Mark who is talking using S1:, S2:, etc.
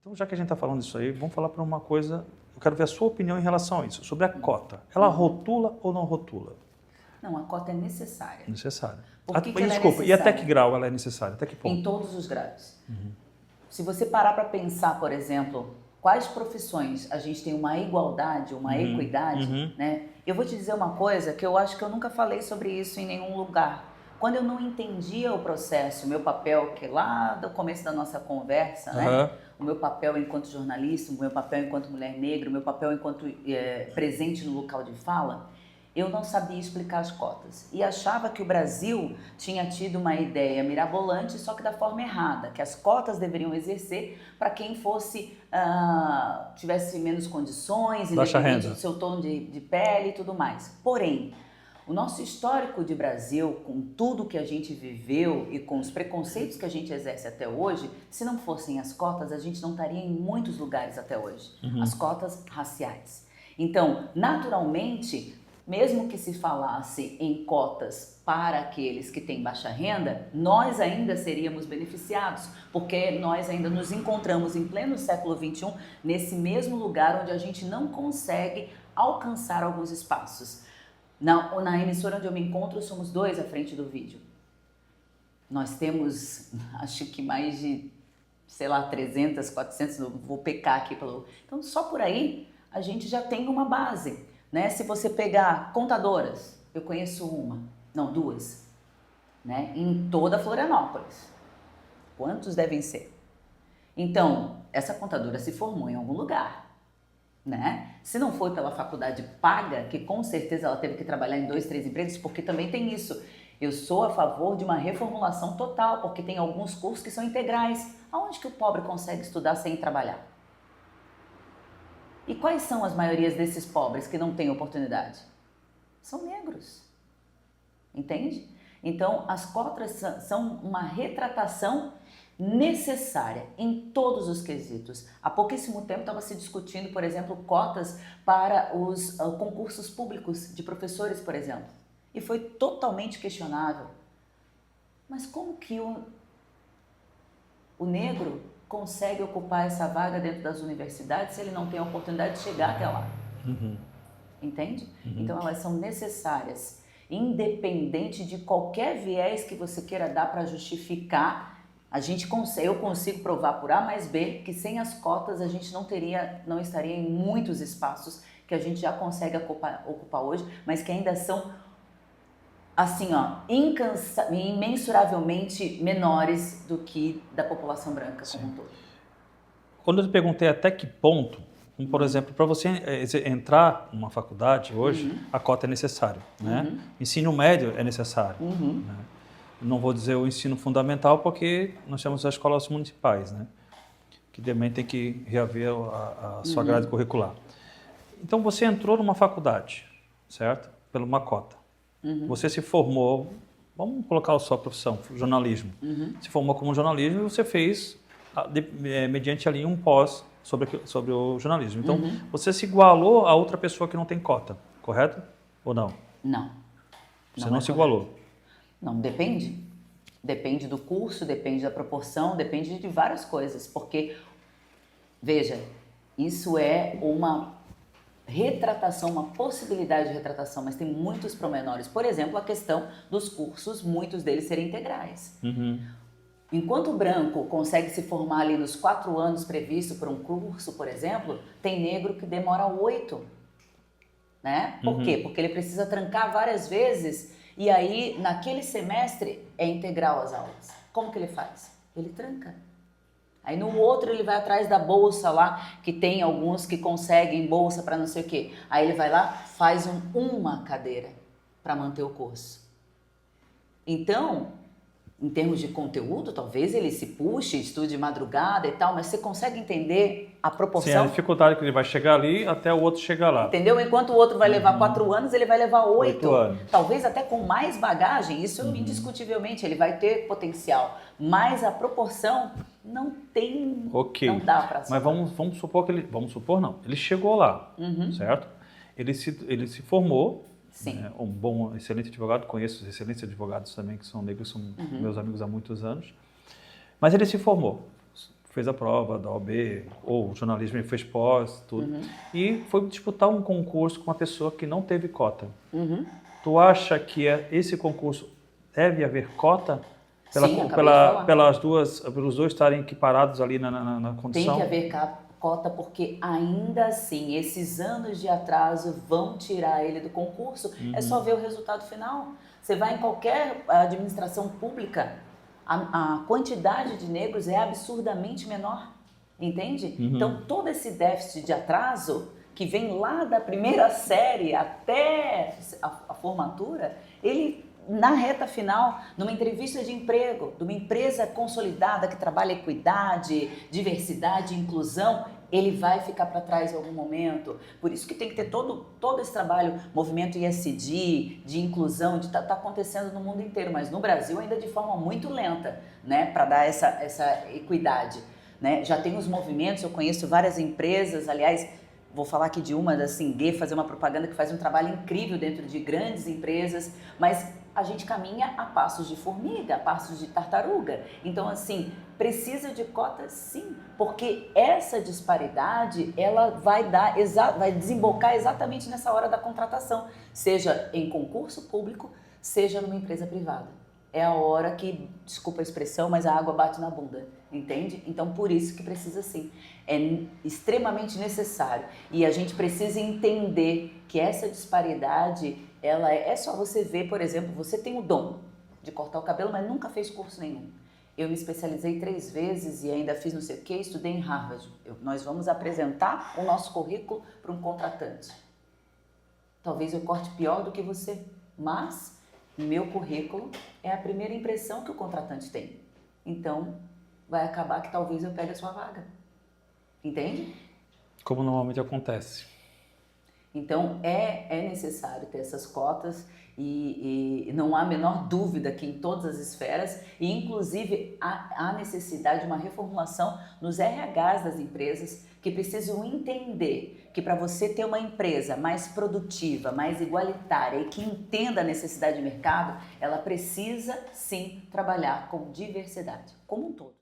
S1: Então, já que a gente está falando disso aí, vamos falar para uma coisa. Eu quero ver a sua opinião em relação a isso, sobre a cota. Ela rotula ou não rotula?
S2: Não, a cota é necessária.
S1: Necessária.
S2: Por que ela é
S1: Desculpa, e até
S2: necessária?
S1: que grau ela é necessária? Até que ponto?
S2: Em todos os graus. Se você parar para pensar, por exemplo, quais profissões a gente tem uma igualdade, uma equidade, né? Eu vou te dizer uma coisa que eu acho que eu nunca falei sobre isso em nenhum lugar. Quando eu não entendia o processo, o meu papel, que lá do começo da nossa conversa, né? O meu papel enquanto jornalista, o meu papel enquanto mulher negra, o meu papel enquanto presente no local de fala, eu não sabia explicar as cotas e achava que o Brasil tinha tido uma ideia mirabolante, só que da forma errada, que as cotas deveriam exercer para quem fosse, tivesse menos condições, independente do seu tom de pele e tudo mais. Porém, o nosso histórico de Brasil, com tudo que a gente viveu e com os preconceitos que a gente exerce até hoje, se não fossem as cotas, a gente não estaria em muitos lugares até hoje. As cotas raciais. Então, naturalmente, mesmo que se falasse em cotas para aqueles que têm baixa renda, nós ainda seríamos beneficiados, porque nós ainda nos encontramos em pleno século XXI, nesse mesmo lugar onde a gente não consegue alcançar alguns espaços. Na emissora onde eu me encontro, somos 2 à frente do vídeo. Nós temos, acho que mais de, sei lá, 300, 400, vou pecar aqui pelo... Então, só por aí, a gente já tem uma base, né? Se você pegar contadoras, eu conheço não, 2, né? Em toda Florianópolis. Quantos devem ser? Então, essa contadora se formou em algum lugar. Né? Se não foi pela faculdade paga, que com certeza ela teve que trabalhar em 2, 3 empregos, porque também tem isso. Eu sou a favor de uma reformulação total, porque tem alguns cursos que são integrais. Aonde que o pobre consegue estudar sem trabalhar? E quais são as maiorias desses pobres que não têm oportunidade? São negros. Entende? Então, as cotas são uma retratação necessária em todos os quesitos. Há pouquíssimo tempo estava se discutindo, por exemplo, cotas para os concursos públicos de professores, por exemplo. E foi totalmente questionável. Mas como que o negro consegue ocupar essa vaga dentro das universidades se ele não tem a oportunidade de chegar até lá? Entende? Então elas são necessárias, independente de qualquer viés que você queira dar para justificar. Eu consigo provar por A mais B que sem as cotas a gente não estaria em muitos espaços que a gente já consegue ocupar hoje, mas que ainda são assim, imensuravelmente menores do que da população branca como um todo.
S1: Quando eu te perguntei até que ponto, como, por exemplo, para você entrar numa faculdade hoje, a cota é necessária, né? Ensino médio é necessário, né? Não vou dizer o ensino fundamental porque nós temos as escolas municipais, né? Que também tem que reaver a sua grade curricular. Então você entrou numa faculdade, certo? Pela uma cota. Você se formou, vamos colocar a sua profissão, jornalismo. Se formou como jornalismo e você fez, mediante ali, um pós sobre o jornalismo. Então você se igualou a outra pessoa que não tem cota, correto? Ou não?
S2: Não.
S1: Você não se igualou?
S2: Não, depende. Depende do curso, depende da proporção, depende de várias coisas. Porque, veja, isso é uma retratação, uma possibilidade de retratação, mas tem muitos promenores. Por exemplo, a questão dos cursos, muitos deles serem integrais. Enquanto o branco consegue se formar ali nos 4 anos previsto por um curso, por exemplo, tem negro que demora 8. Né? Por quê? Porque ele precisa trancar várias vezes e aí, naquele semestre, é integral as aulas. Como que ele faz? Ele tranca. Aí no outro ele vai atrás da bolsa lá, que tem alguns que conseguem bolsa para não sei o quê. Aí ele vai lá, faz uma cadeira para manter o curso. Então, em termos de conteúdo, talvez ele se puxe, estude de madrugada e tal, mas você consegue entender a proporção?
S1: Sim, a dificuldade que ele vai chegar ali até o outro chegar lá.
S2: Entendeu? Enquanto o outro vai levar 4 anos, ele vai levar 8
S1: anos.
S2: Talvez até com mais bagagem, isso indiscutivelmente, ele vai ter potencial. Mas a proporção não tem, não dá para
S1: saber. Mas vamos supor que ele chegou lá, certo? Ele se formou.
S2: Sim.
S1: Né, excelente advogado, conheço os excelentes advogados também que são negros, são meus amigos há muitos anos. Mas ele se formou, fez a prova da OAB, ou jornalismo, ele fez pós, tudo. E foi disputar um concurso com uma pessoa que não teve cota. Tu acha que esse concurso deve haver cota?
S2: Sim,
S1: Pelos dois estarem equiparados ali na condição?
S2: Tem que haver cota, porque ainda assim, esses anos de atraso vão tirar ele do concurso. É só ver o resultado final. Você vai em qualquer administração pública, a quantidade de negros é absurdamente menor, entende? Então, todo esse déficit de atraso, que vem lá da primeira série até a formatura, ele, na reta final, numa entrevista de emprego, de uma empresa consolidada que trabalha equidade, diversidade e inclusão, ele vai ficar para trás em algum momento. Por isso que tem que ter todo esse trabalho, movimento ISD, de inclusão, tá acontecendo no mundo inteiro, mas no Brasil ainda de forma muito lenta, né, para dar essa equidade, né? Já tem os movimentos, eu conheço várias empresas, aliás, vou falar aqui de uma da Singuê, fazer uma propaganda que faz um trabalho incrível dentro de grandes empresas, mas a gente caminha a passos de formiga, a passos de tartaruga. Então, assim, precisa de cotas sim, porque essa disparidade, ela vai desembocar exatamente nessa hora da contratação, seja em concurso público, seja numa empresa privada. É a hora que, desculpa a expressão, mas a água bate na bunda, entende? Então, por isso que precisa sim. É extremamente necessário. E a gente precisa entender que essa disparidade, ela é só você ver, por exemplo, você tem o dom de cortar o cabelo, mas nunca fez curso nenhum. Eu me especializei 3 vezes e ainda fiz não sei o quê, estudei em Harvard. Nós vamos apresentar o nosso currículo para um contratante. Talvez eu corte pior do que você, mas meu currículo é a primeira impressão que o contratante tem. Então, vai acabar que talvez eu pegue a sua vaga. Entende?
S1: Como normalmente acontece.
S2: Então, é necessário ter essas cotas e não há a menor dúvida que em todas as esferas, e inclusive há necessidade de uma reformulação nos RHs das empresas, que precisam entender que para você ter uma empresa mais produtiva, mais igualitária e que entenda a necessidade de mercado, ela precisa sim trabalhar com diversidade, como um todo.